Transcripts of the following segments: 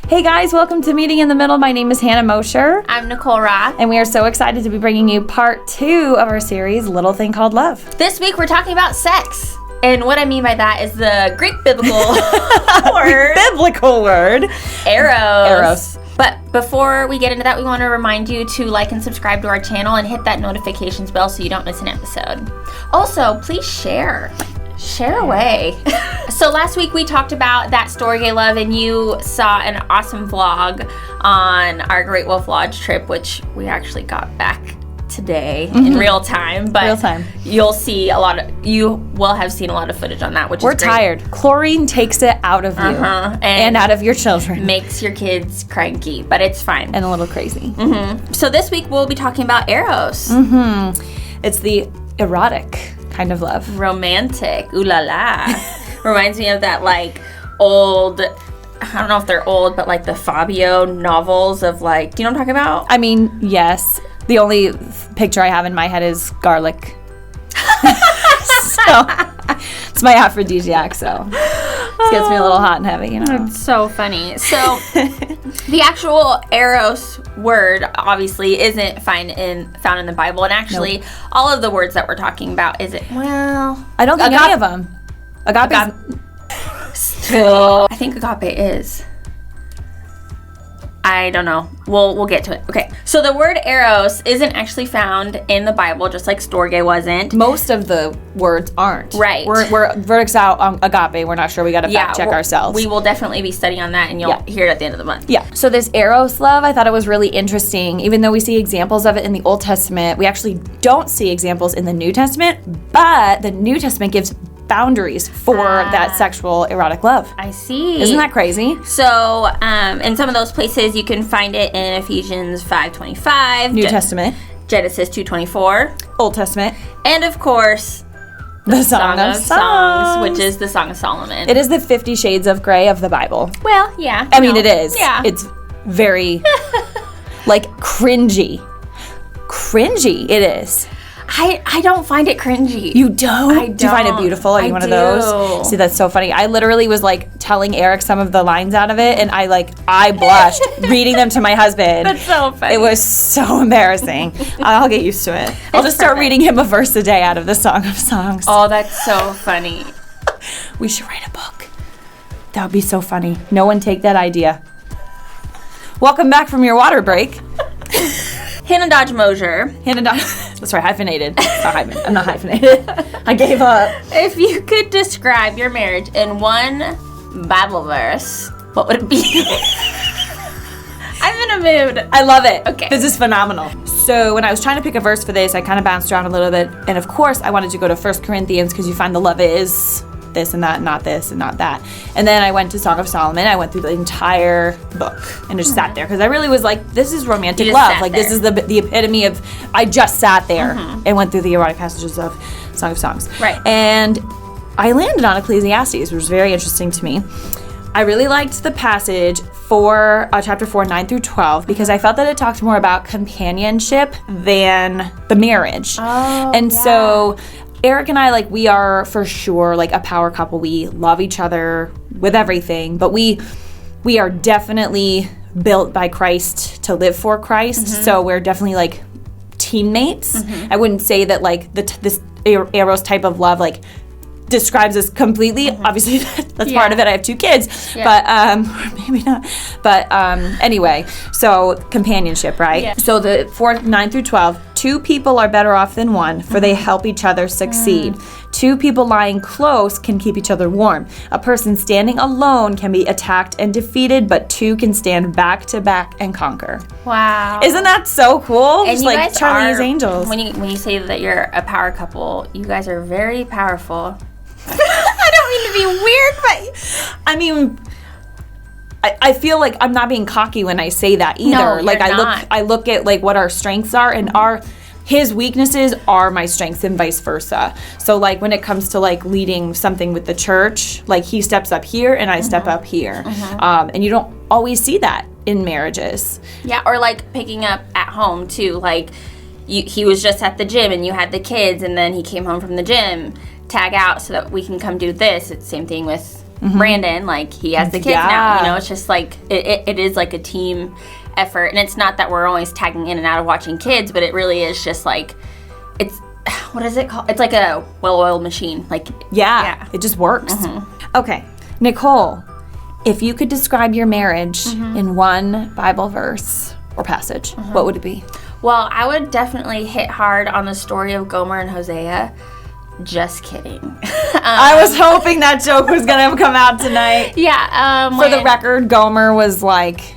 Hey guys, welcome to Meeting in the Middle. My name is Hannah Mosher. I'm Nicole Roth. And we are so excited to be bringing you part 2 of our series, Little Thing Called Love. This week we're talking about sex. And what I mean by that is the Greek biblical word. Biblical word. Eros. But before we get into that, we want to remind you to like and subscribe to our channel and hit that notifications bell so you don't miss an episode. Also, please share. Share away. So last week we talked about that Storge love, and you saw an awesome vlog on our Great Wolf Lodge trip, which we actually got back today in real time. But real time. You will have seen a lot of footage on that, which We're is great. tired. Chlorine takes it out of you and out of your children. Makes your kids cranky, but it's fine. And a little crazy. So this week we'll be talking about Eros. It's the erotic kind of love. Romantic. Ooh la la. Reminds me of that old, I don't know if they're old, but the Fabio novels of do you know what I'm talking about? I mean, yes. The only picture I have in my head is garlic. So it's my aphrodisiac, so it gets me a little hot and heavy, you know. It's so funny. So the actual Eros word obviously isn't found in the Bible, and actually all of the words that we're talking about isn't. Well, I don't think any of them. Agape. Still, I think agape is. I don't know. We'll get to it. Okay. So the word Eros isn't actually found in the Bible, just like Storge wasn't. Most of the words aren't. Right. We're verdicts out on agape. We're not sure. We got to fact check ourselves. We will definitely be studying on that, and you'll hear it at the end of the month. Yeah. So this Eros love, I thought it was really interesting. Even though we see examples of it in the Old Testament, we actually don't see examples in the New Testament, but the New Testament gives boundaries for that sexual erotic love. I see. Isn't that crazy? So, in some of those places, you can find it in Ephesians 5:25, New Testament, Genesis 2:24, Old Testament, and of course, the Song of Songs, which is the Song of Solomon. It is the 50 Shades of Grey of the Bible. Well, yeah. I mean, it is. Yeah. It's very, cringy. Cringy, it is. I don't find it cringy. You don't? I don't. Do you find it beautiful? Are you one of those? See, that's so funny. I literally was telling Eric some of the lines out of it, and I blushed reading them to my husband. That's so funny. It was so embarrassing. I'll get used to it. I'll just start reading him a verse a day out of the Song of Songs. Oh, that's so funny. We should write a book. That would be so funny. No one take that idea. Welcome back from your water break. Hannah Dodge Mosher. Hannah Dodge. That's right, hyphenated. I'm not hyphenated. I gave up. If you could describe your marriage in one Bible verse, what would it be? I'm in a mood. I love it. Okay. This is phenomenal. So when I was trying to pick a verse for this, I kind of bounced around a little bit. And of course, I wanted to go to 1 Corinthians because you find the love is this and that, not this and not that. And then I went to Song of Solomon. I went through the entire book and just sat there because I really was this is romantic love. This is the epitome of, I just sat there and went through the erotic passages of Song of Songs. Right. And I landed on Ecclesiastes, which was very interesting to me. I really liked the passage for chapter 4, 9 through 12, because I felt that it talked more about companionship than the marriage. Oh, and so Eric and I, we are for sure a power couple. We love each other with everything, but we are definitely built by Christ to live for Christ. So we're definitely teammates. I wouldn't say that this Eros type of love describes us completely. Obviously, that's part of it. I have 2 kids, but maybe not. But anyway, so companionship, right? Yeah. So the 4, 9 through 12. 2 people are better off than one, for they help each other succeed. 2 people lying close can keep each other warm. A person standing alone can be attacked and defeated, but 2 can stand back to back and conquer. Wow. Isn't that so cool? And Just you guys Charlie's Angels. When you say that you're a power couple, you guys are very powerful. I don't mean to be weird, but I mean, I feel like I'm not being cocky when I say that either. No, you're not. I look at what our strengths are, and his weaknesses are my strengths and vice versa. So when it comes to leading something with the church, he steps up here and I step up here. And you don't always see that in marriages. Yeah, or picking up at home too. He was just at the gym and you had the kids, and then he came home from the gym. Tag out so that we can come do this. It's the same thing with Brandon, like he has the kids now, you know, it's just like it is like a team effort, and it's not that we're always tagging in and out of watching kids, but it really is just like, it's, what is it called? It's like a well-oiled machine. Like, it just works. Okay, Nicole, if you could describe your marriage in one Bible verse or passage, what would it be? Well, I would definitely hit hard on the story of Gomer and Hosea. Just kidding. I was hoping that joke was going to come out tonight. Yeah. For the record, Gomer was like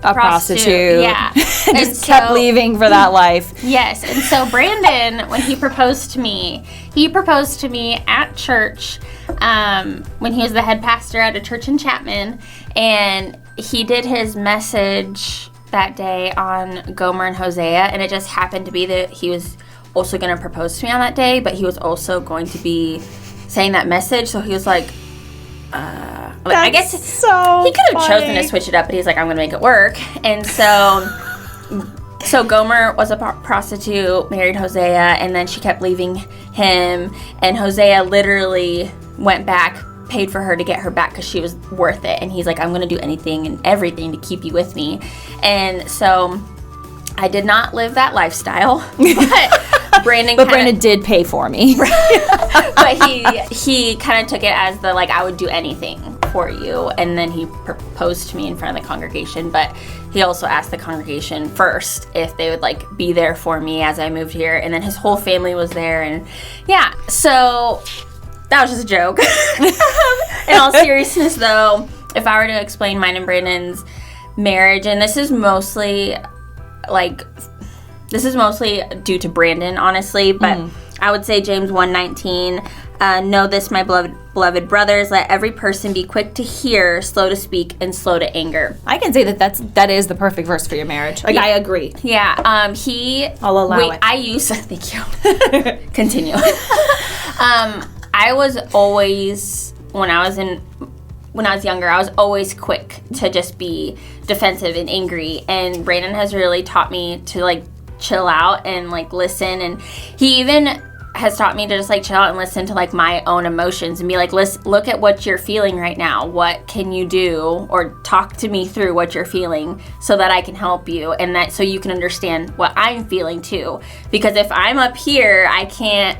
a prostitute. Yeah. And just kept leaving for that life. Yes. And so Brandon, when he proposed to me at church when he was the head pastor at a church in Chapman. And he did his message that day on Gomer and Hosea. And it just happened to be that he was also going to propose to me on that day, but he was also going to be saying that message. So he was like, I guess he could have chosen to switch it up, but he's like, I'm going to make it work. And so Gomer was a prostitute, married Hosea, and then she kept leaving him. And Hosea literally went back, paid for her to get her back because she was worth it. And he's like, I'm going to do anything and everything to keep you with me. And so I did not live that lifestyle, but Brandon did pay for me. But he kind of took it as the, like, I would do anything for you. And then he proposed to me in front of the congregation. But he also asked the congregation first if they would, like, be there for me as I moved here. And then his whole family was there. And yeah, so that was just a joke. In all seriousness, though, if I were to explain mine and Brandon's marriage, and this is mostly due to Brandon, honestly, but I would say James 1:19, know this, my beloved brothers, let every person be quick to hear, slow to speak, and slow to anger. I can say that is the perfect verse for your marriage. Like, I agree. Yeah, I'll allow it. Thank you. Continue. I was always, when I was younger, I was always quick to just be defensive and angry, and Brandon has really taught me to, like, chill out and, like, listen, and he even has taught me to just, like, chill out and listen to, like, my own emotions and be like, look at what you're feeling right now. What can you do? Or talk to me through what you're feeling so that I can help you, and that so you can understand what I'm feeling too. Because if I'm up here, I can't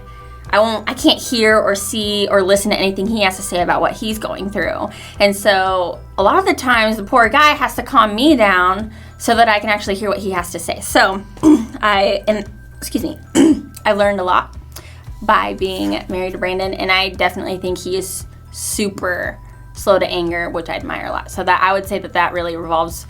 hear or see or listen to anything he has to say about what he's going through. And so a lot of the times the poor guy has to calm me down so that I can actually hear what he has to say. So I learned a lot by being married to Brandon, and I definitely think he is super slow to anger, which I admire a lot. So that I would say that really revolves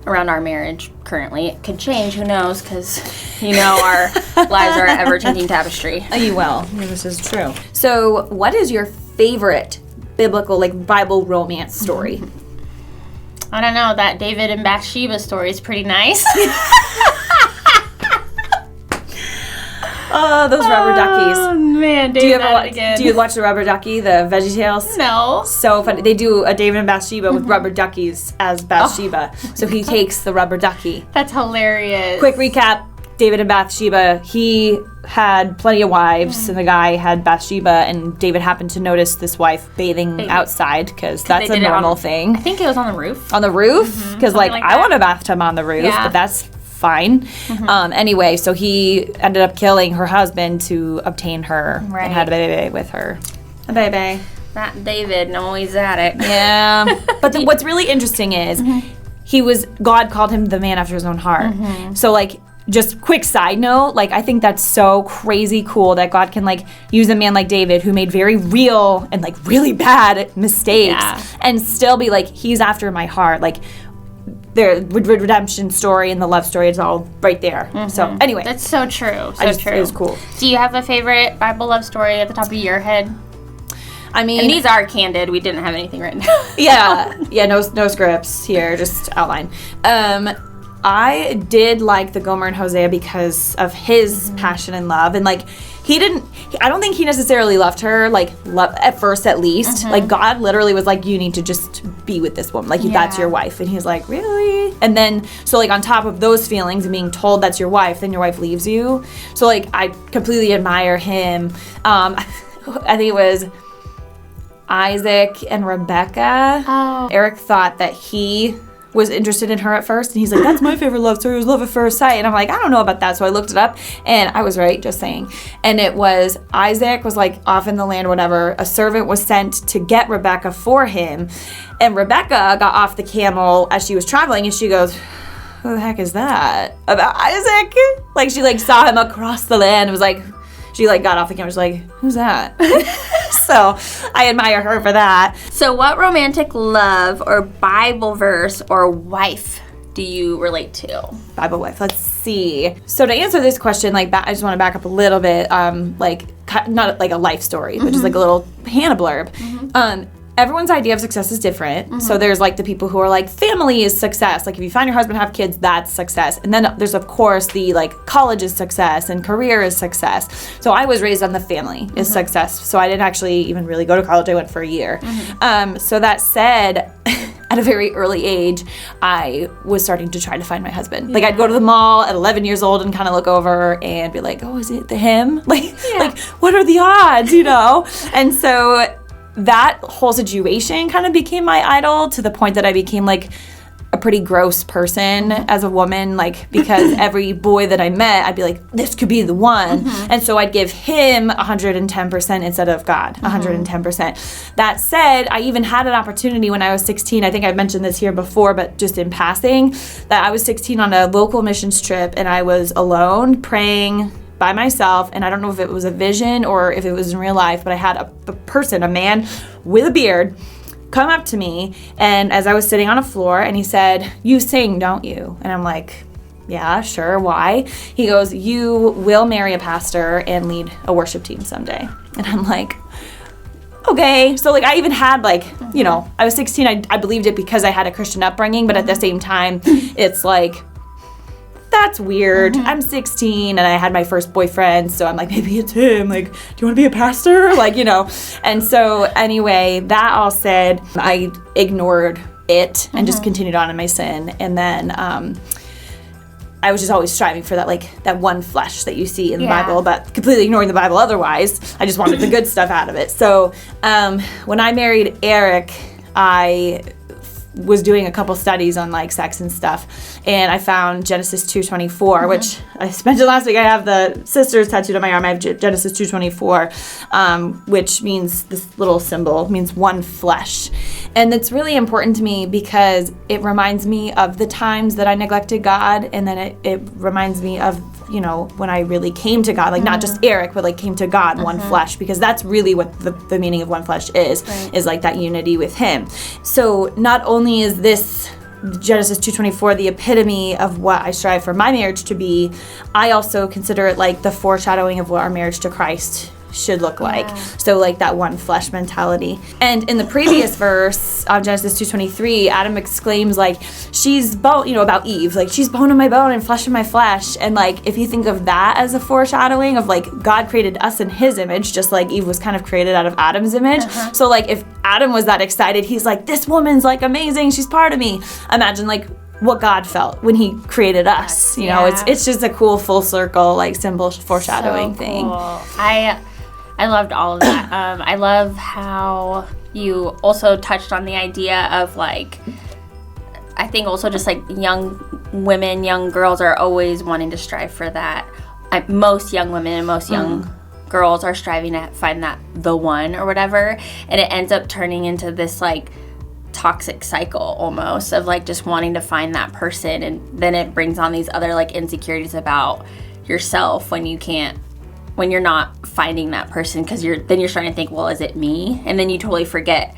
around our marriage currently. It could change, who knows, because our lives are an ever-changing tapestry. You will. This is true. So what is your favorite biblical, like, Bible romance story? I don't know, that David and Bathsheba story is pretty nice. Oh, those rubber duckies. Oh, man, do you watch the Rubber Ducky, the VeggieTales? No. So funny. They do a David and Bathsheba with rubber duckies as Bathsheba. So he takes the rubber ducky. That's hilarious. Quick recap, David and Bathsheba, he had plenty of wives, and the guy had Bathsheba, and David happened to notice this wife bathing outside, because that's a normal thing. I think it was on the roof. On the roof? Because, I want a bathtub on the roof, but that's fine. Anyway, so he ended up killing her husband to obtain her and had a baby with her. A baby. That David, always at it. Yeah. But what's really interesting is God called him the man after his own heart. So, like, just quick side note, like, I think that's so crazy cool that God can, like, use a man like David who made very real and, like, really bad mistakes and still be like, he's after my heart. Like, the redemption story and the love story is all right there. So anyway, that's so true. True. It was cool. Do you have a favorite Bible love story at the top of your head? I mean, and these are candid. We didn't have anything written down. No scripts here, just outline. I did like the Gomer and Hosea because of his passion and love, and like I don't think he necessarily loved her, like, at first at least. Like, God literally was like, you need to just be with this woman, like, that's your wife. And he's like, really? And then, so, like, on top of those feelings and being told that's your wife, then your wife leaves you. So, like, I completely admire him. I think it was Isaac and Rebecca. Oh. Eric thought that he was interested in her at first, and he's like, that's my favorite love story, was love at first sight. And I'm like, I don't know about that. So I looked it up, and I was right, just saying. And it was, Isaac was like off in the land, whatever. A servant was sent to get Rebecca for him, and Rebecca got off the camel as she was traveling, and she goes, who the heck is that? About Isaac? Like, she like saw him across the land. It was like, she like got off the camera, she's like, who's that? So I admire her for that. So what romantic love or Bible verse or wife do you relate to? Bible wife, let's see. So to answer this question, like, I just want to back up a little bit, like, not like a life story, but just like a little Hannah blurb. Everyone's idea of success is different. So there's like the people who are like, family is success. Like if you find your husband, have kids, that's success. And then there's of course the like college is success and career is success. So I was raised on the family is success. So I didn't actually even really go to college. I went for a year. So that said, at a very early age, I was starting to try to find my husband. Like I'd go to the mall at 11 years old and kind of look over and be like, oh, is it him? Like what are the odds, you know? And so that whole situation kind of became my idol, to the point that I became like a pretty gross person as a woman, like, because every boy that I met, I'd be like, this could be the one. And so I'd give him 110% instead of God, 110%. That said, I even had an opportunity when I was 16, I think I've mentioned this here before, but just in passing, that I was 16 on a local missions trip, and I was alone praying by myself, and I don't know if it was a vision or if it was in real life, but I had a person, a man with a beard, come up to me, and as I was sitting on a floor, and he said, you sing, don't you? And I'm like, yeah, sure, why? He goes, you will marry a pastor and lead a worship team someday. And I'm like, okay. So like I even had like, you know, I was 16, I believed it because I had a Christian upbringing, but at the same time, it's like, that's weird. I'm 16 and I had my first boyfriend, so I'm like, maybe it's him. Like, do you want to be a pastor? Like, you know. And so anyway, that all said, I ignored it and just continued on in my sin. And then I was just always striving for that, like that one flesh that you see in the Bible, but completely ignoring the Bible otherwise. I just wanted the good stuff out of it. So when I married Eric, I was doing a couple studies on like sex and stuff, and I found Genesis 2:24, which I mentioned last week. I have the sisters tattooed on my arm. I have Genesis 2:24, which means, this little symbol means one flesh. And it's really important to me because it reminds me of the times that I neglected God, and then it reminds me of, you know, when I really came to God, like not just Eric, but like came to God, one flesh, because that's really what the meaning of one flesh is like that unity with him. So not only is this Genesis 2:24 the epitome of what I strive for my marriage to be, I also consider it like the foreshadowing of what our marriage to Christ should look like. So like that one flesh mentality. And in the previous verse, Genesis 2:23, Adam exclaims like, she's bone, you know, about Eve, like she's bone of my bone and flesh of my flesh. And like, if you think of that as a foreshadowing of like, God created us in his image, just like Eve was kind of created out of Adam's image. So like, if Adam was that excited, he's like, this woman's like amazing, she's part of me. Imagine like what God felt when he created us. You know, it's just a cool full circle, like symbol foreshadowing thing. I loved all of that. I love how you also touched on the idea of like, I think also just like young women, young girls are always wanting to strive for that. Most young women and most young girls are striving to find that the one or whatever. And it ends up turning into this like toxic cycle almost of like just wanting to find that person. And then it brings on these other like insecurities about yourself when you're not finding that person, because you're starting to think, well, is it me? And then you totally forget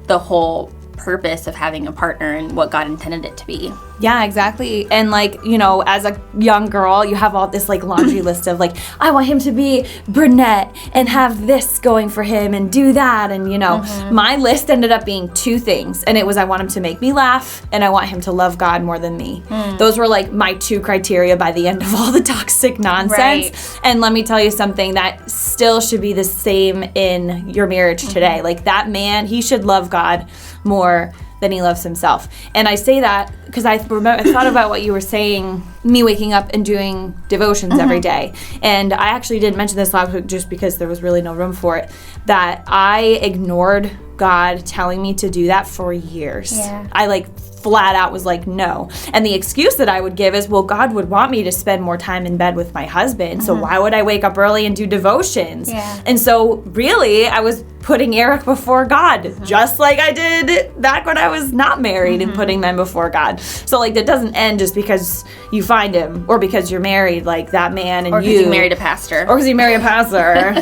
the whole purpose of having a partner and what God intended it to be. Yeah, exactly. And like, you know, as a young girl, you have all this like laundry list of like, I want him to be brunette and have this going for him and do that. And you know, my list ended up being two things. And it was, I want him to make me laugh and I want him to love God more than me. Those were like my two criteria by the end of all the toxic nonsense. And let me tell you something, that still should be the same in your marriage today. Like that man, he should love God more than he loves himself. And I say that because I thought about what you were saying, me waking up and doing devotions every day. And I actually didn't mention this last week just because there was really no room for it, that I ignored God telling me to do that for years. Yeah. I flat out was like, no. And the excuse that I would give is, well, God would want me to spend more time in bed with my husband, so why would I wake up early and do devotions? Yeah. And so really, I was putting Eric before God, just like I did back when I was not married and putting men before God. So that doesn't end just because you find him or because you're married, that man and or because you married a pastor. Or because you marry a pastor.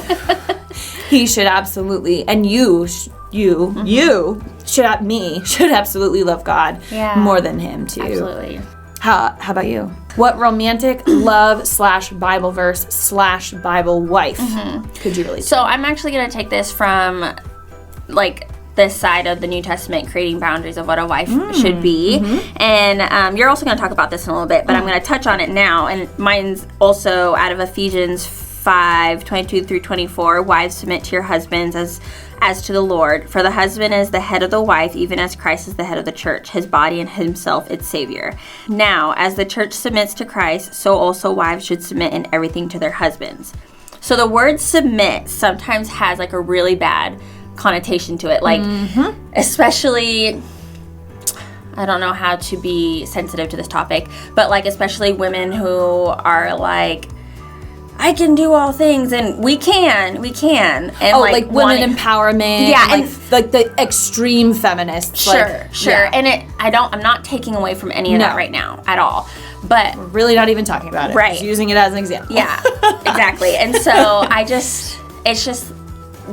He should absolutely, and you should absolutely love God more than him too. Absolutely. How about you? What romantic love / Bible verse / Bible wife could you relate to? So I'm actually going to take this from this side of the New Testament, creating boundaries of what a wife should be. And you're also going to talk about this in a little bit, but I'm going to touch on it now. And mine's also out of Ephesians 5:22-24. Wives, submit to your husbands as to the Lord. For the husband is the head of the wife, even as Christ is the head of the church, his body, and himself its Savior. Now, as the church submits to Christ, so also wives should submit in everything to their husbands. So the word submit sometimes has a really bad connotation to it. Especially, I don't know how to be sensitive to this topic, but especially women who are I can do all things, and we can. And women empowerment. Yeah, and the extreme feminists. Sure. Yeah. And I'm not taking away from any of that right now at all. But we're really not even talking about it. Right. Just using it as an example. Yeah, exactly. And so it's just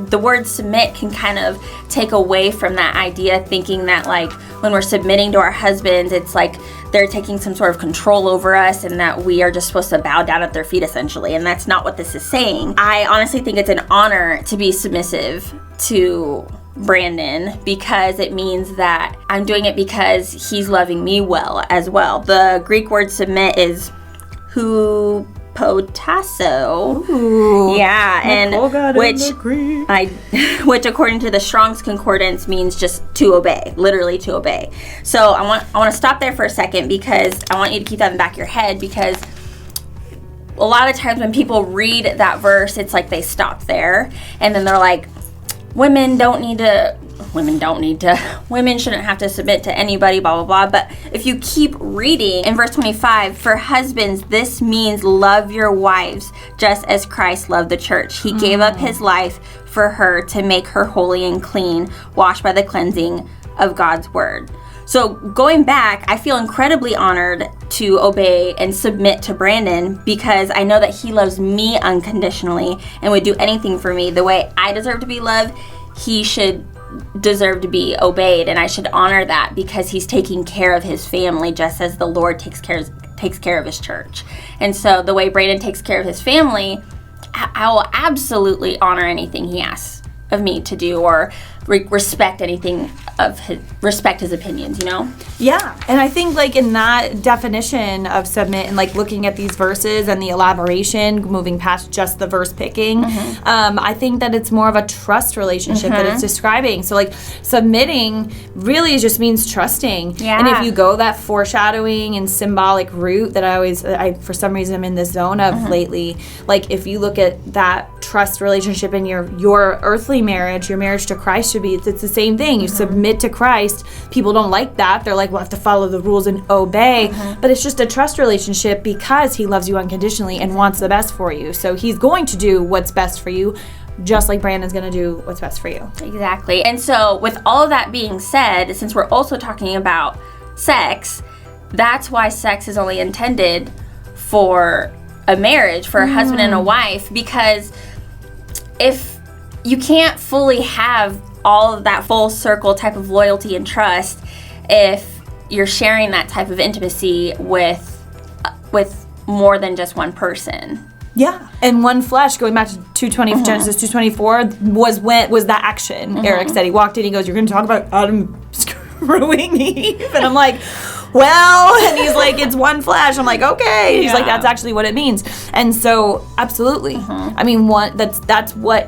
the word submit can kind of take away from that idea, thinking that when we're submitting to our husbands, it's they're taking some sort of control over us and that we are just supposed to bow down at their feet essentially. And that's not what this is saying. I honestly think it's an honor to be submissive to Brandon, because it means that I'm doing it because he's loving me well as well. The Greek word submit is hupotasso. Ooh, yeah, and which according to the Strong's Concordance means just to obey, literally to obey. So I want to stop there for a second, because I want you to keep that in the back of your head, because a lot of times when people read that verse, it's they stop there and then they're women shouldn't have to submit to anybody, blah, blah, blah. But if you keep reading in verse 25, for husbands, this means love your wives just as Christ loved the church. He gave up his life for her to make her holy and clean, washed by the cleansing of God's word. So going back, I feel incredibly honored to obey and submit to Brandon, because I know that he loves me unconditionally and would do anything for me. The way I deserve to be loved, he should deserve to be obeyed, and I should honor that, because he's taking care of his family just as the Lord takes care of his church. And so the way Brandon takes care of his family, I will absolutely honor anything he asks of me to do, or respect his opinions, Yeah, and I think in that definition of submit and looking at these verses and the elaboration, moving past just the verse picking, I think that it's more of a trust relationship that it's describing. So submitting really just means trusting. Yeah. And if you go that foreshadowing and symbolic route that I for some reason am in the zone of lately, if you look at that trust relationship in your earthly marriage, your marriage to Christ should be, it's the same thing. You submit to Christ. People don't like that. They're we'll have to follow the rules and obey. But it's just a trust relationship, because he loves you unconditionally and wants the best for you. So he's going to do what's best for you, just like Brandon's going to do what's best for you. Exactly. And so with all of that being said, since we're also talking about sex, that's why sex is only intended for a marriage, for a husband and a wife, because if you can't fully have all of that full circle type of loyalty and trust if you're sharing that type of intimacy with more than just one person. Yeah, and one flesh, going back to Genesis 2:24, was that action. Eric said, he walked in, he goes, "You're going to talk about Adam screwing Eve?" And I'm like, well, and he's it's one flesh. I'm like, okay. He's that's actually what it means. And so, absolutely. I mean, that's what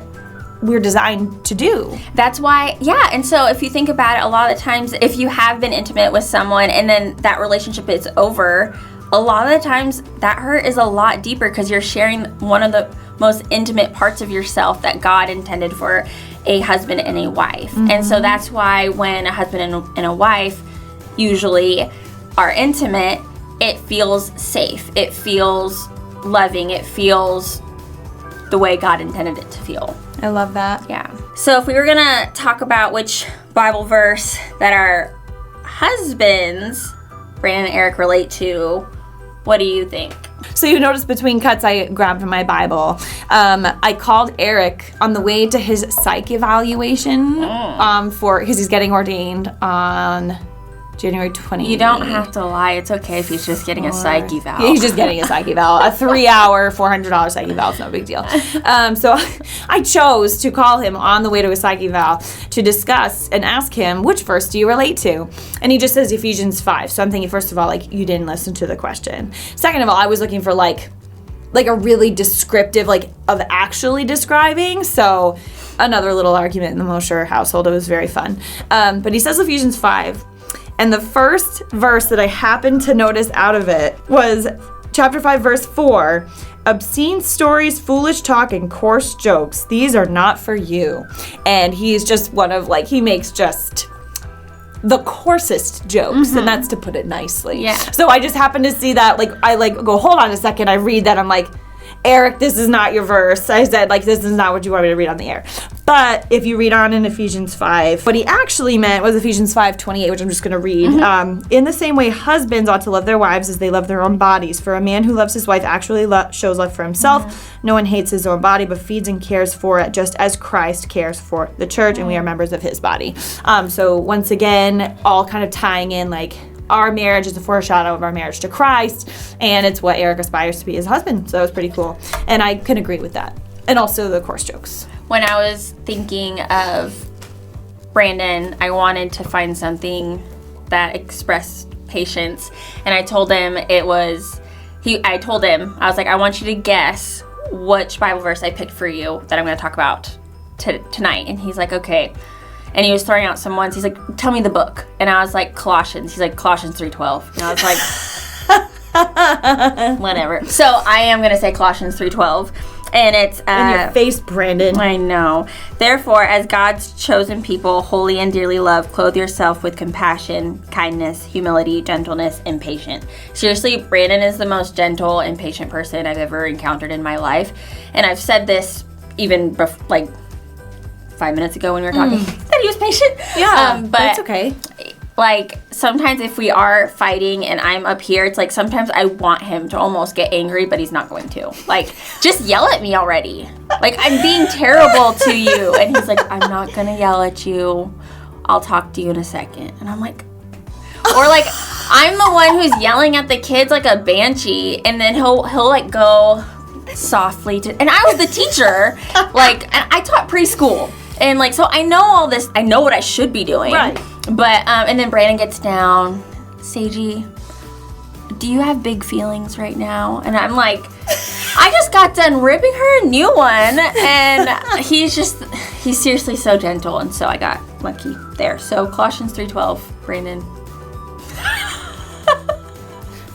we're designed to do. That's why, yeah. And so if you think about it, a lot of the times, if you have been intimate with someone and then that relationship is over, a lot of the times that hurt is a lot deeper because you're sharing one of the most intimate parts of yourself that God intended for a husband and a wife. Mm-hmm. And so that's why when a husband and a wife usually are intimate, it feels safe. It feels loving. It feels the way God intended it to feel. I love that. Yeah. So if we were going to talk about which Bible verse that our husbands, Brandon and Eric, relate to, what do you think? So you notice between cuts I grabbed from my Bible. I called Eric on the way to his psych evaluation because he's getting ordained on January 20th. You don't have to lie. It's okay if he's just getting a psych eval. Yeah, he's just getting a psych eval. A 3-hour, $400 psych eval is no big deal. So I chose to call him on the way to a psych eval to discuss and ask him, which verse do you relate to? And he just says Ephesians 5. So I'm thinking, first of all, like, you didn't listen to the question. Second of all, I was looking for like a really descriptive, like, of actually describing. So another little argument in the Mosher household. It was very fun. But he says Ephesians 5. And the first verse that I happened to notice out of it was chapter 5, verse 4. Obscene stories, foolish talk, and coarse jokes. These are not for you. And he's just one of, like, he makes just the coarsest jokes. Mm-hmm. And that's to put it nicely. Yeah. So I just happened to see that, like, I, like, go, hold on a second. I read that. I'm like, Eric, this is not your verse. I said, like, this is not what you want me to read on the air. But if you read on in Ephesians 5, what he actually meant was Ephesians 5:28, which I'm just going to read. Mm-hmm. In the same way, husbands ought to love their wives as they love their own bodies. For a man who loves his wife actually shows love for himself. Mm-hmm. No one hates his own body, but feeds and cares for it, just as Christ cares for the church, and we are members of his body. So once again, all kind of tying in, like, our marriage is a foreshadow of our marriage to Christ, and it's what Eric aspires to be as a husband. So it was pretty cool. And I can agree with that. And also the coarse jokes. When I was thinking of Brandon, I wanted to find something that expressed patience. And I told him I was like, I want you to guess which Bible verse I picked for you that I'm going to talk about tonight. And he's like, okay. And he was throwing out some ones. He's like, tell me the book. And I was like, Colossians. He's like, Colossians 3:12. And I was like, whatever. So I am going to say Colossians 3:12. And it's... in your face, Brandon. I know. Therefore, as God's chosen people, holy and dearly loved, clothe yourself with compassion, kindness, humility, gentleness, and patience. Seriously, Brandon is the most gentle and patient person I've ever encountered in my life. And I've said this even, 5 minutes ago when we were talking, that he was patient. Yeah, but that's okay. Like, sometimes if we are fighting and I'm up here, it's like sometimes I want him to almost get angry, but he's not going to. Like, just yell at me already. Like, I'm being terrible to you. And he's like, I'm not going to yell at you. I'll talk to you in a second. And I'm like, or like, I'm the one who's yelling at the kids like a banshee, and then he'll like go softly to, and I was the teacher, like, and I taught preschool. And, like, so I know all this. I know what I should be doing. Right. But, and then Brandon gets down. Seiji, do you have big feelings right now? And I'm like, I just got done ripping her a new one. And he's seriously so gentle. And so I got lucky there. So Colossians 3:12, Brandon.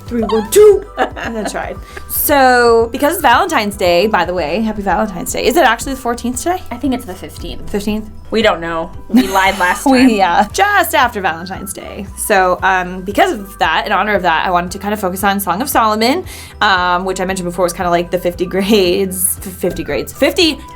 3-1-2. That's right. So, because it's Valentine's Day, by the way, happy Valentine's Day. Is it actually the 14th today? I think it's the 15th. 15th? We don't know. We lied last time. Just after Valentine's Day. So, because of that, in honor of that, I wanted to kind of focus on Song of Solomon, which I mentioned before was kind of like the 50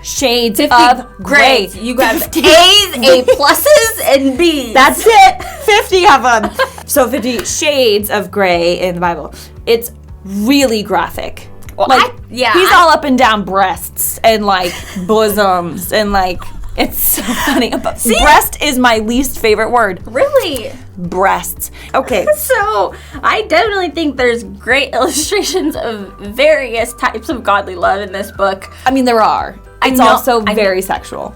shades of gray. You got A's, A pluses, and B's. That's it. 50 of them. So 50 shades of gray in the Bible. It's really graphic. Well, he's all up and down breasts and like bosoms and like, it's so funny. Breast is my least favorite word. Really? Breasts. Okay. So I definitely think there's great illustrations of various types of godly love in this book. I mean, there are. It's also very sexual.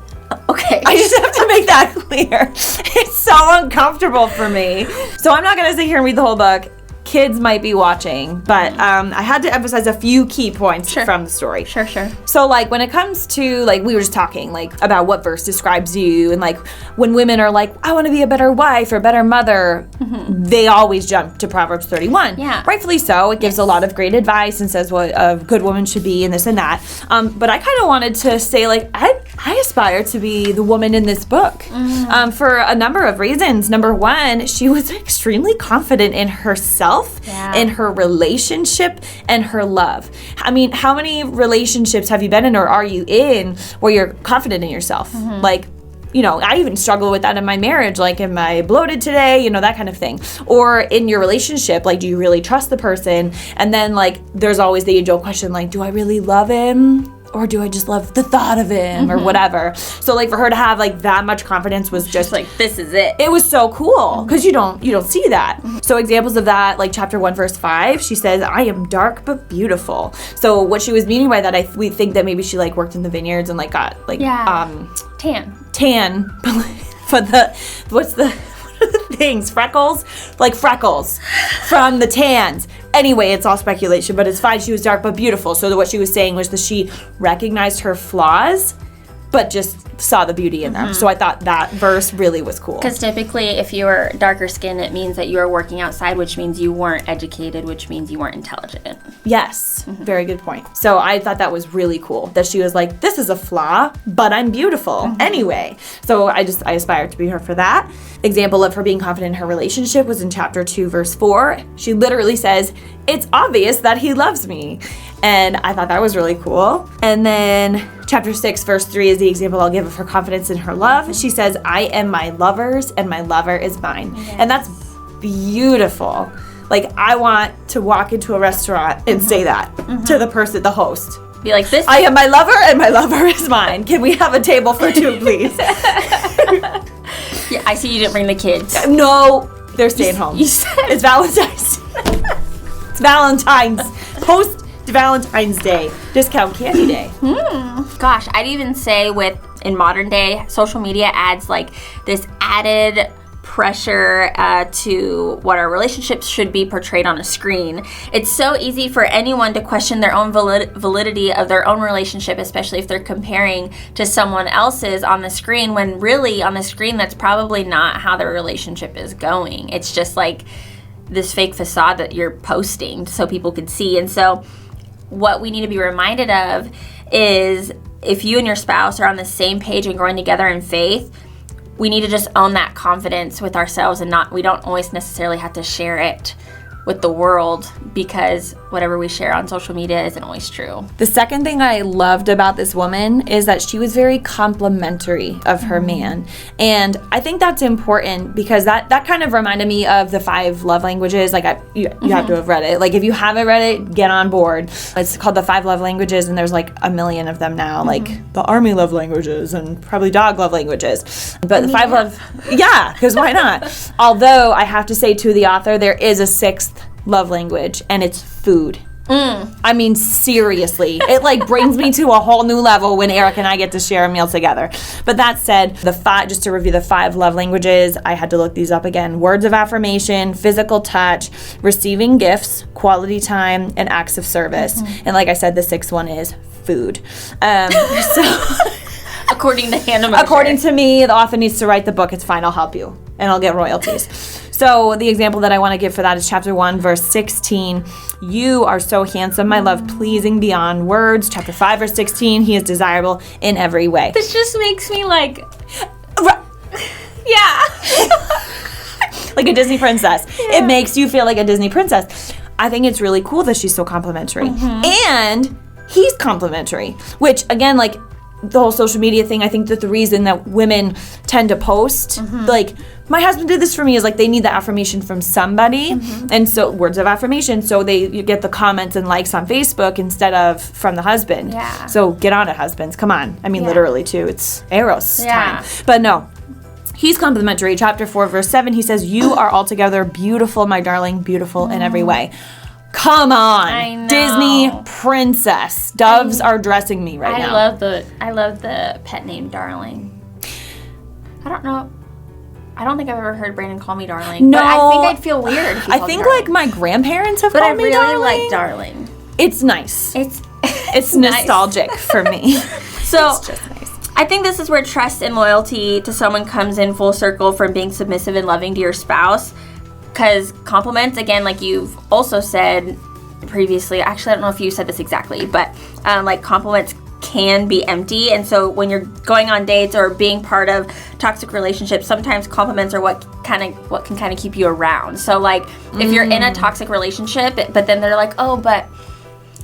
Okay. I just have to make that clear. It's so uncomfortable for me. So I'm not going to sit here and read the whole book. kids might be watching, but I had to emphasize a few key points from the story. Sure. So, like, when it comes to, like, we were just talking, like, about what verse describes you, and, like, when women are like, I want to be a better wife or better mother, they always jump to Proverbs 31. Yeah. Rightfully so. It gives a lot of great advice and says what a good woman should be and this and that. But I kind of wanted to say, like, I aspire to be the woman in this book for a number of reasons. Number one, she was extremely confident in herself, in her relationship, and her love. I mean, how many relationships have you been in or are you in where you're confident in yourself? Like, you know, I even struggle with that in my marriage. Like, am I bloated today? You know, that kind of thing. Or in your relationship, like, do you really trust the person? And then, like, there's always the age-old question, like, do I really love him? Or do I just love the thought of him or whatever? So, like, for her to have, like, that much confidence was just like, this is it. It was so cool because you don't see that. So examples of that, like chapter 1 verse 5, she says, I am dark but beautiful. So what she was meaning by that, we think that maybe she, like, worked in the vineyards and, like, got, like, tan. But what are the things? Freckles from the tans. Anyway, it's all speculation, but it's fine. She was dark but beautiful. So what she was saying was that she recognized her flaws, but just saw the beauty in them. So I thought that verse really was cool. Because typically, if you were darker skinned, it means that you were working outside, which means you weren't educated, which means you weren't intelligent. Yes, very good point. So I thought that was really cool that she was like, this is a flaw, but I'm beautiful anyway. So I aspired to be her for that. Example of her being confident in her relationship was in chapter 2, verse 4. She literally says, it's obvious that he loves me. And I thought that was really cool. And then chapter 6, verse 3 is the example I'll give of her confidence in her love. She says, I am my lover's and my lover is mine. Yes. And that's beautiful. Like, I want to walk into a restaurant and say that to the person, the host. Be like, this. I am my lover and my lover is mine. Can we have a table for two, please? Yeah, I see you didn't bring the kids. No, they're staying home. You said it's Valentine's. It's Valentine's. Post-Valentine's Day. Discount candy day. Gosh, I'd even say in modern day, social media adds, like, this added pressure to what our relationships should be portrayed on a screen. It's so easy for anyone to question their own validity of their own relationship, especially if they're comparing to someone else's on the screen, when really on the screen that's probably not how their relationship is going. It's just like this fake facade that you're posting so people could see. And so what we need to be reminded of is, if you and your spouse are on the same page and growing together in faith, we need to just own that confidence with ourselves, and we don't always necessarily have to share it with the world, because whatever we share on social media isn't always true. The second thing I loved about this woman is that she was very complimentary of her man. And I think that's important because that kind of reminded me of the 5 love languages. Like, you have to have read it. Like, if you haven't read it, get on board. It's called the 5 love languages, and there's like a million of them now, like the army love languages and probably dog love languages. But the 5 love, because why not? Although I have to say, to the author, there is a 6th love language, and it's food. I mean, seriously, it like brings me to a whole new level when Eric and I get to share a meal together. But that said, just to review the 5 love languages, I had to look these up again: words of affirmation, physical touch, receiving gifts, quality time, and acts of service. And like I said, the 6th one is food. According to Hannah Mosher. According to me, the author needs to write the book. It's fine, I'll help you, and I'll get royalties. So the example that I want to give for that is chapter 1, verse 16. You are so handsome, my love, pleasing beyond words. Chapter 5, verse 16. He is desirable in every way. This just makes me like, like a Disney princess. Yeah. It makes you feel like a Disney princess. I think it's really cool that she's so complimentary. And he's complimentary, which, again, like, the whole social media thing, I think that the reason that women tend to post, like, my husband did this for me, is like they need the affirmation from somebody. And so, words of affirmation, so you get the comments and likes on Facebook instead of from the husband. Yeah. So get on it, husbands. Come on. I mean, literally, too. It's Eros time. But no. He's complimentary. Chapter 4, verse 7, he says, you are altogether beautiful, my darling, beautiful in every way. Come on, I know. Disney princess. Doves are dressing me right now. I love the pet name Darling. I don't know. I don't think I've ever heard Brandon call me darling. No. But I think I'd feel weird if he I called me think darling. like my grandparents have But I called me really darling. like darling. It's nice. It's nostalgic for me. So It's just nice. I think this is where trust and loyalty to someone comes in full circle from being submissive and loving to your spouse. Because compliments, again, like you've also said previously, actually I don't know if you said this exactly, but like compliments can be empty. And so when you're going on dates or being part of toxic relationships, sometimes compliments are what can kind of keep you around. So like if you're in a toxic relationship, but then they're like, oh, but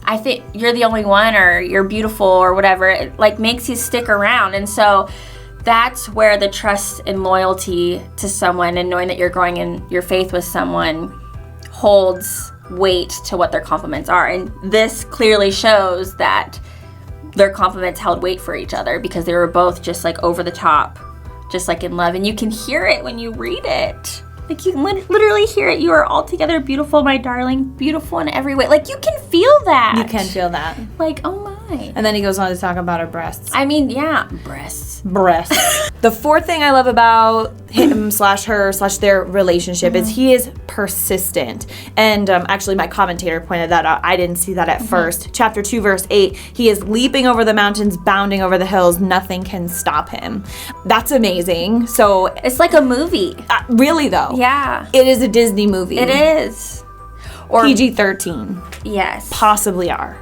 I think you're the only one, or you're beautiful, or whatever, it like makes you stick around. And so that's where the trust and loyalty to someone and knowing that you're growing in your faith with someone holds weight to what their compliments are. And this clearly shows that their compliments held weight for each other because they were both just like over the top, just like in love. And you can hear it when you read it. Like you can literally hear it. You are altogether beautiful, my darling. Beautiful in every way. Like you can feel that. You can feel that. Like, oh my. And then he goes on to talk about her breasts. I mean, yeah. Breasts. The fourth thing I love about him / her / their relationship is he is persistent. And actually my commentator pointed that out. I didn't see that at first. Chapter 2, verse 8, he is leaping over the mountains, bounding over the hills. Nothing can stop him. That's amazing. So It's like a movie. really though. Yeah. It is a Disney movie. It is. Or PG-13. yes. Possibly are.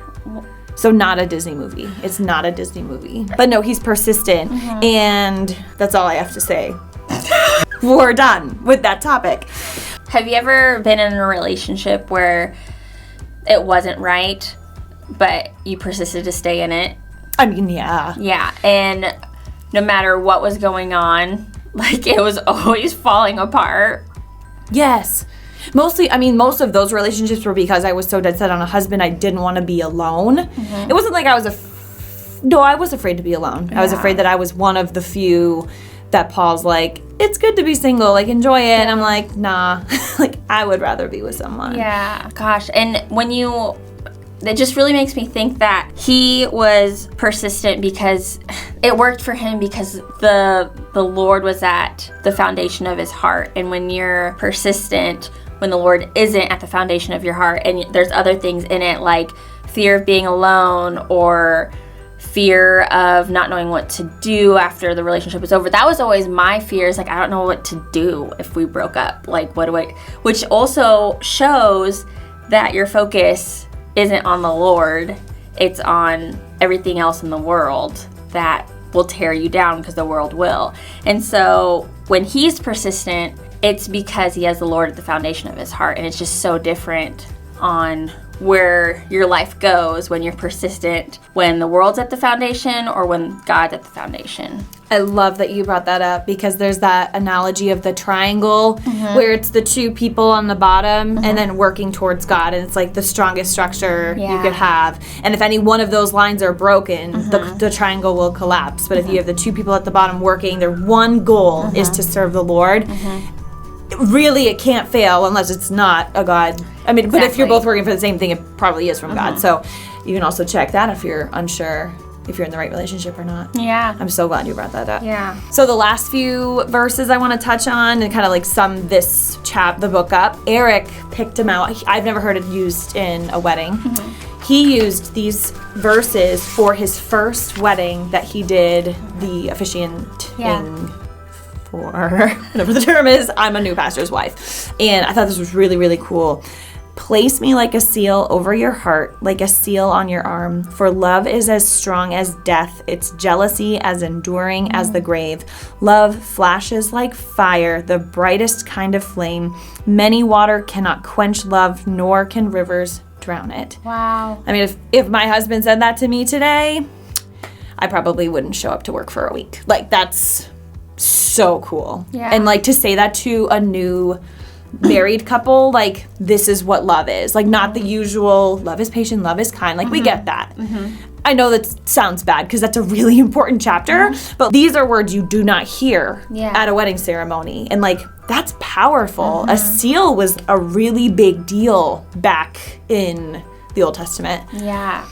So not a Disney movie. It's not a Disney movie. But no, he's persistent. And that's all I have to say. We're done with that topic. Have you ever been in a relationship where it wasn't right, but you persisted to stay in it? I mean, yeah. Yeah. And no matter what was going on, like it was always falling apart. Yes. Mostly, I mean, most of those relationships were because I was so dead set on a husband, I didn't want to be alone. It wasn't like I was no, I was afraid to be alone. I was afraid that I was one of the few that Paul's like, it's good to be single, like enjoy it. And I'm like, nah, like I would rather be with someone. Yeah. Gosh. And it just really makes me think that he was persistent because it worked for him because the Lord was at the foundation of his heart. And when you're persistent, when the Lord isn't at the foundation of your heart and there's other things in it like fear of being alone or fear of not knowing what to do after the relationship is over. That was always my fears. Like, I don't know what to do if we broke up. Like, what do I, which also shows that your focus isn't on the Lord. It's on everything else in the world that will tear you down because the world will. And so when he's persistent, it's because he has the Lord at the foundation of his heart. And it's just so different on where your life goes when you're persistent, when the world's at the foundation or when God's at the foundation. I love that you brought that up because there's that analogy of the triangle where it's the two people on the bottom and then working towards God, and it's like the strongest structure you could have. And if any one of those lines are broken, the triangle will collapse. But if you have the two people at the bottom working, their one goal is to serve the Lord. Really, it can't fail unless it's not a God. I mean, but if you're both working for the same thing, it probably is from God. So you can also check that if you're unsure if you're in the right relationship or not. Yeah. I'm so glad you brought that up. Yeah. So the last few verses I want to touch on and kind of like sum this the book up. Eric picked them out. I've never heard it used in a wedding. He used these verses for his first wedding that he did the officiating for, whatever the term is. I'm a new pastor's wife. And I thought this was really, really cool. Place me like a seal over your heart, like a seal on your arm. For love is as strong as death, its jealousy as enduring as the grave. Love flashes like fire, the brightest kind of flame. Many water cannot quench love, nor can rivers drown it. Wow. I mean, if my husband said that to me today, I probably wouldn't show up to work for a week. Like, that's so cool. Yeah. And like to say that to a new married couple, like, this is what love is. Like, not the usual love is patient, love is kind. Like, we get that. I know that sounds bad because that's a really important chapter, but these are words you do not hear at a wedding ceremony. And like, that's powerful. A seal was a really big deal back in the Old Testament. Yeah.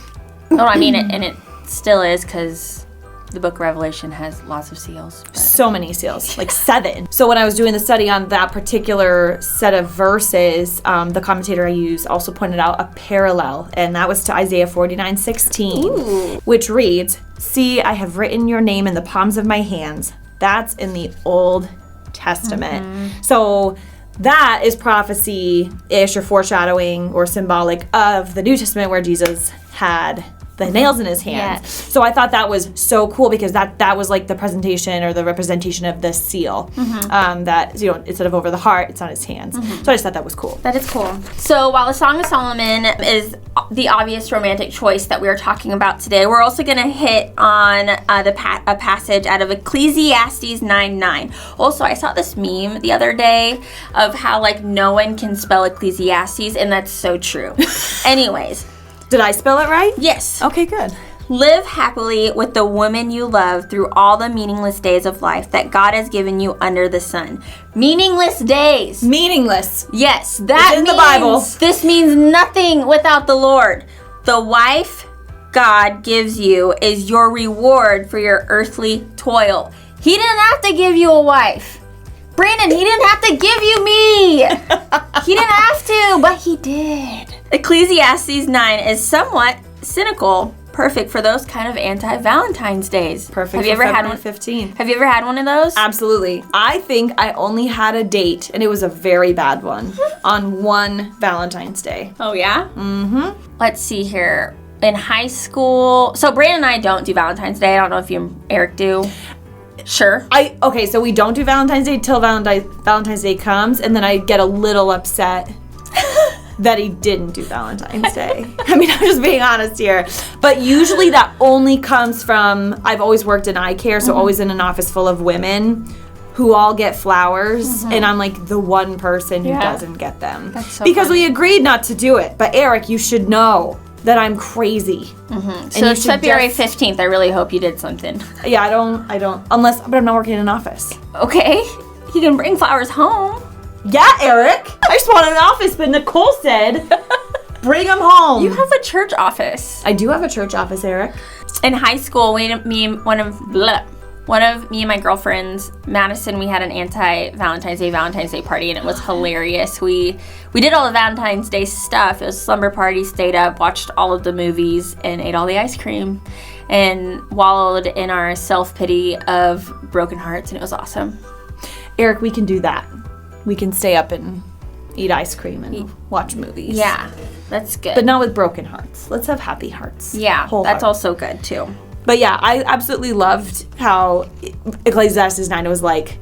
Oh, I mean, and it still is because The book of Revelation has lots of seals. So many seals, like 7. So when I was doing the study on that particular set of verses, the commentator I used also pointed out a parallel, and that was to Isaiah 49:16, which reads, "See, I have written your name in the palms of my hands." That's in the Old Testament. So that is prophecy-ish or foreshadowing or symbolic of the New Testament where Jesus had the nails in his hands. Yes. So I thought that was so cool because that was like the presentation or the representation of the seal. That, instead of over the heart, it's on his hands. So I just thought that was cool. That is cool. So while the Song of Solomon is the obvious romantic choice that we are talking about today, we're also going to hit on a passage out of Ecclesiastes 9:9. Also, I saw this meme the other day of how like no one can spell Ecclesiastes, and that's so true. Anyways. Did I spell it right? Yes. Okay, good. Live happily with the woman you love through all the meaningless days of life that God has given you under the sun. Meaningless days. Meaningless. Yes, that it's in the Bible. This means nothing without the Lord. The wife God gives you is your reward for your earthly toil. He didn't have to give you a wife. Brandon, he didn't have to give you me. He didn't have to, but he did. Ecclesiastes 9 is somewhat cynical, perfect for those kind of anti-Valentine's days. Perfect. Have you ever had one? 15th. Have you ever had one of those? Absolutely. I think I only had a date, and it was a very bad one, on one Valentine's Day. Oh, yeah? Mm-hmm. Let's see here. In high school, so Brandon and I don't do Valentine's Day. I don't know if you and Eric do. Sure. So we don't do Valentine's Day till Valentine's Day comes, and then I get a little upset that he didn't do Valentine's Day. I mean, I'm just being honest here. But usually that only comes from, I've always worked in eye care, so always in an office full of women who all get flowers, and I'm like the one person who doesn't get them. That's so because funny. we agreed not to do it. But Eric, you should know that I'm crazy. So it's February 15th. I really hope you did something. Yeah, I don't, but I'm not working in an office. Okay. You can bring flowers home. Yeah, Eric. I just wanted an office, but Nicole said, bring them home. You have a church office. I do have a church office, Eric. In high school, one of me and my girlfriends, Madison, we had an anti-Valentine's Day party, and it was hilarious. We did all the Valentine's Day stuff. It was slumber party, stayed up, watched all of the movies, and ate all the ice cream, and wallowed in our self-pity of broken hearts, and it was awesome. Eric, we can do that. We can stay up and eat ice cream and watch movies. Yeah, that's good. But not with broken hearts. Let's have happy hearts. Yeah, Whole that's hearts. also good too. But yeah, I absolutely loved how Ecclesiastes 9 was like,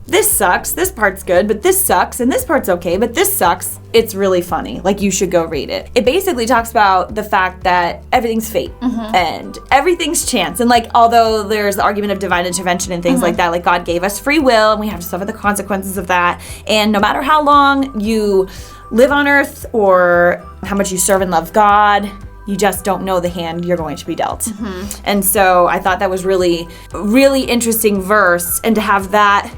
this sucks, this part's good, but this sucks, and this part's okay, but this sucks. It's really funny. Like, you should go read it. It basically talks about the fact that everything's fate and everything's chance. And like, although there's the argument of divine intervention and things like that, like God gave us free will and we have to suffer the consequences of that. And no matter how long you live on earth or how much you serve and love God, you just don't know the hand you're going to be dealt. And so I thought that was really, really interesting verse. And to have that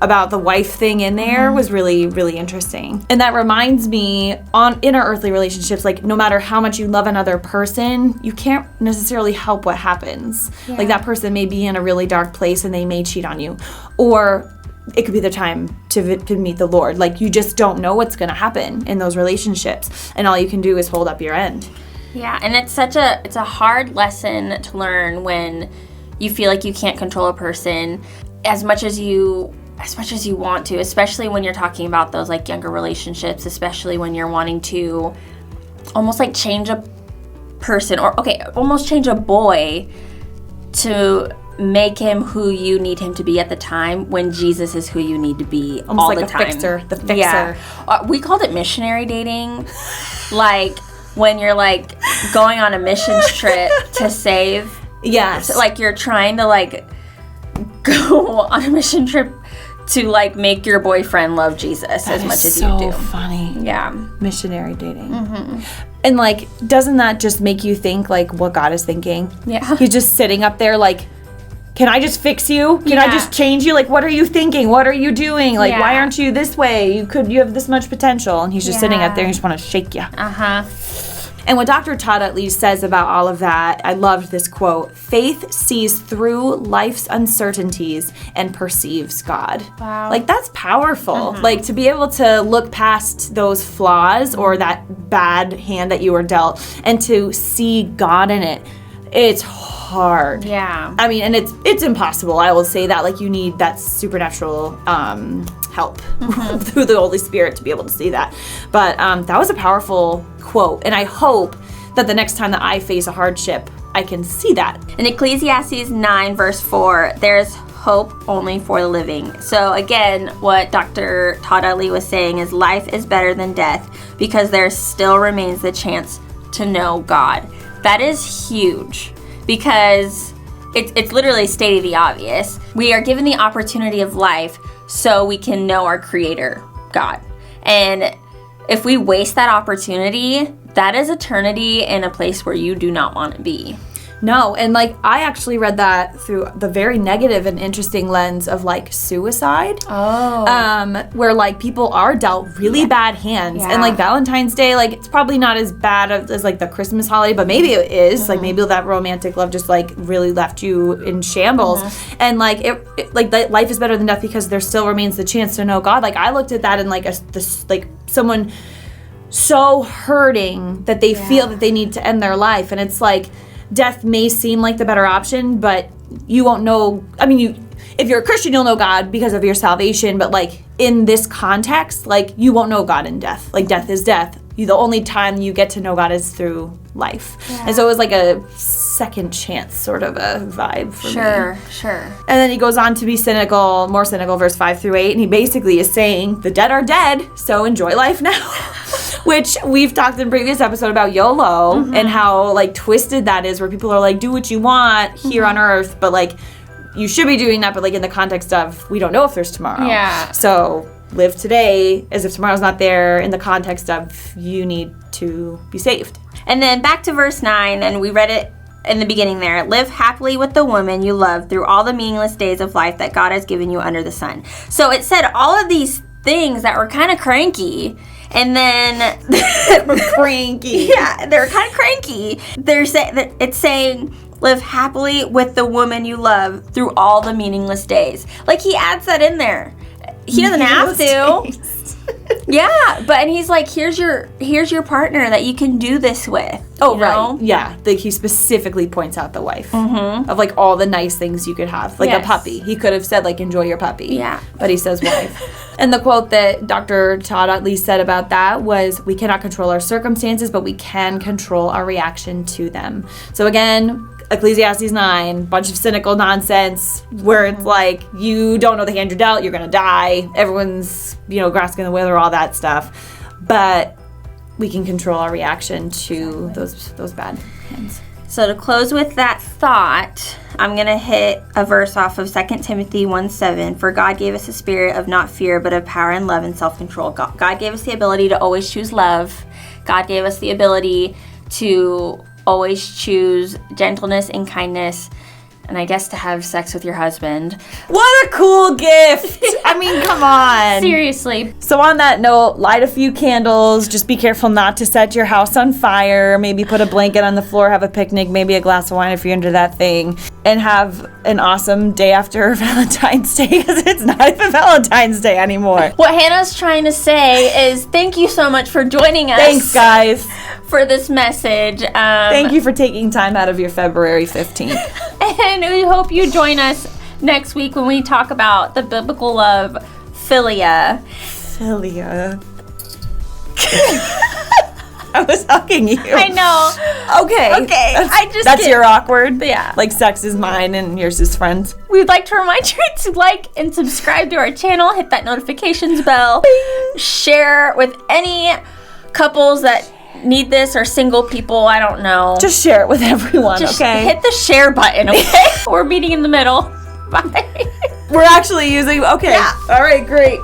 about the wife thing in there was really, really interesting. And that reminds me, in our earthly relationships, like no matter how much you love another person, you can't necessarily help what happens. Yeah. Like that person may be in a really dark place and they may cheat on you. Or it could be the time to meet the Lord. Like you just don't know what's gonna happen in those relationships. And all you can do is hold up your end. Yeah, and it's a hard lesson to learn when you feel like you can't control a person as much as you want to, especially when you're talking about those like younger relationships, especially when you're wanting to almost like change a person almost change a boy to make him who you need him to be at the time when Jesus is who you need to be almost all like the a time. fixer, the fixer. Yeah. We called it missionary dating. Like when you're like going on a missions trip to save. Yes. So, like you're trying to like go on a mission trip to like make your boyfriend love Jesus as much as you do. So funny. Yeah. Missionary dating. And like, doesn't that just make you think like what God is thinking? Yeah. He's just sitting up there like, can I just fix you? Can I just change you? Like, what are you thinking? What are you doing? Like, why aren't you this way? You have this much potential. And he's just sitting up there and just want to shake you. And what Dr. Todd Utley says about all of that, I loved this quote: faith sees through life's uncertainties and perceives God. Wow. Like, that's powerful. Like, to be able to look past those flaws or that bad hand that you were dealt and to see God in it, it's hard. Yeah. I mean, and it's impossible. I will say that. Like, you need that supernatural help through the Holy Spirit to be able to see that. But that was a powerful quote, and I hope that the next time that I face a hardship, I can see that. In Ecclesiastes 9, verse 4, there's hope only for the living. So again, what Dr. Todd Utley was saying is life is better than death because there still remains the chance to know God. That is huge because it's literally stating the obvious. We are given the opportunity of life so we can know our Creator, God. And if we waste that opportunity, that is eternity in a place where you do not want to be. No, and like I actually read that through the very negative and interesting lens of like suicide. Oh. Where like people are dealt really bad hands. Yeah. And like Valentine's Day, like it's probably not as bad as like the Christmas holiday, but maybe it is. Like maybe that romantic love just like really left you in shambles. And like it like that life is better than death because there still remains the chance to know God. Like I looked at that in like this like someone so hurting that they feel that they need to end their life, and it's like death may seem like the better option, but you won't know. I mean, if you're a Christian, you'll know God because of your salvation, but like in this context, like you won't know God in death. Like death is death. The only time you get to know God is through life. And so it was like a second chance sort of a vibe for me. Sure. And then he goes on to be cynical, more cynical, verse 5-8, and he basically is saying the dead are dead, so enjoy life now. Which we've talked in previous episode about YOLO and how like twisted that is, where people are like, do what you want here on earth, but like you should be doing that, but like in the context of we don't know if there's tomorrow. Yeah. So live today as if tomorrow's not there, in the context of you need to be saved. And then back to verse 9, and we read it in the beginning there. Live happily with the woman you love through all the meaningless days of life that God has given you under the sun. So it said all of these things that were kind of cranky. And then Cranky. Yeah, they're kind of cranky. It's saying live happily with the woman you love through all the meaningless days. Like he adds that in there. He doesn't have to. Yeah, and he's like, here's your partner that you can do this with. Oh, right. Yeah. Like he specifically points out the wife of like all the nice things you could have. Like a puppy. He could have said like, enjoy your puppy. Yeah. But he says wife. And the quote that Dr. Todd Utley said about that was, we cannot control our circumstances, but we can control our reaction to them. So again, Ecclesiastes 9, bunch of cynical nonsense where it's like, you don't know the hand you're dealt, you're gonna die, everyone's, grasping the wheel or all that stuff. But we can control our reaction to those bad hands. So to close with that thought, I'm going to hit a verse off of 2 Timothy 1:7. For God gave us a spirit of not fear, but of power and love and self-control. God gave us the ability to always choose love. God gave us the ability to always choose gentleness and kindness, and I guess to have sex with your husband. What a cool gift! I mean, come on. Seriously. So on that note, light a few candles. Just be careful not to set your house on fire. Maybe put a blanket on the floor, have a picnic, maybe a glass of wine if you're into that thing. And have an awesome day after Valentine's Day, because it's not even Valentine's Day anymore. What Hannah's trying to say is thank you so much for joining us. Thanks, guys. For this message. Thank you for taking time out of your February 15th. And we hope you join us next week when we talk about the biblical love, philia. Philia. I was hugging you. I know. Okay. That's your awkward? Yeah. Like sex is mine and yours is friends. We'd like to remind you to like and subscribe to our channel. Hit that notifications bell. Bing. Share with any couples that need this or single people. I don't know. Just share it with everyone, Just okay? Hit the share button, okay? We're meeting in the middle. Bye. We're actually using... Okay. Yeah. All right, great.